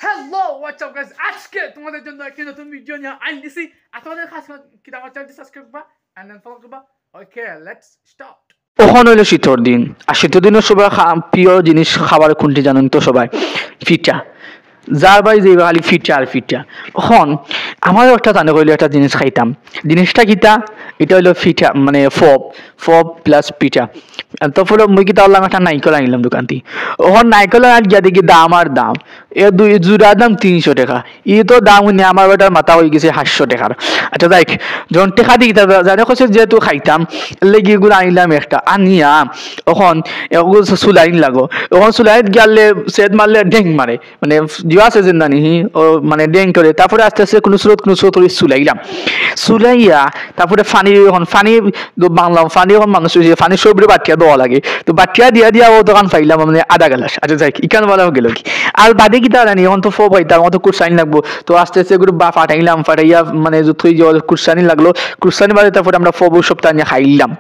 Hello WhatsApp guys, আজকে তোমাদের জন্য একটি নতুন ভিডিও নিয়ে আইছি। আর তোমাদের খাস কি আমার চ্যানেলটি সাবস্ক্রাইব করবা এন্ড দেন ফলো করবা। ওকে, লেটস স্টার্ট। কখন হইলো শীতর দিন, আর শীতের দিনও সবাই প্রিয় জিনিস খাবার কোনটি জানেন তো সবাই? পিঠা। যার বাড়ি যে খালি পিঠা আর পিঠা। এখন আমারও একটা জানে কইলে একটা জিনিস খাইতাম। জিনিসটা কিতা? এটা হইলো পিঠা, মানে ফব ফব প্লাস পিঠা। তারপরে মুই কিতা করলাম, একটা নাইকল আনিলাম দোকান থেকে। ওখান নাইকল আর গিয়া দেখি দাম আর দাম, এ দুই জোড়ার দাম 300 টাকা। ই তো দাম শুনে আমার বেটার মাথা হয়ে গেছে 800 টাকার। আচ্ছা যাই, যখন টেকা দিই জানে কছে যেহেতু খাইতাম লেগে এগুলো আনিলাম একটা আনিয়া। এখন এগুলো চুলাইন লাগো, এখন চুলাইত গেলে সেট মারলে ডেং মারে, মানে জিও আছে যে নানি ও মানে ডেং করে। তারপরে আস্তে আস্তে কোনো স্রোত করে চুলাইলাম। চুলাইয়া তারপরে পানি, এখন পানি বাংলাম, পানি এখন মানুষ পানি সবরে বাটিয়া দেওয়া লাগে, তো বাটিয়া দিয়া ও দোকান পাইলাম মানে আধা গ্লাস। আচ্ছা যাই, ইকান বলা গেল কি আর বাদে কি তা জানি, এখন তো ফো পাই তার মতো কুরসানি লাগবো। তো আস্তে আস্তে করে বা ফাটাইলাম, ফাটাইয়া মানে থই কুরসানি লাগলো, কুরসানি বাদে তারপরে আমরা ফো সপ্তাহ নিয়ে খাইলাম।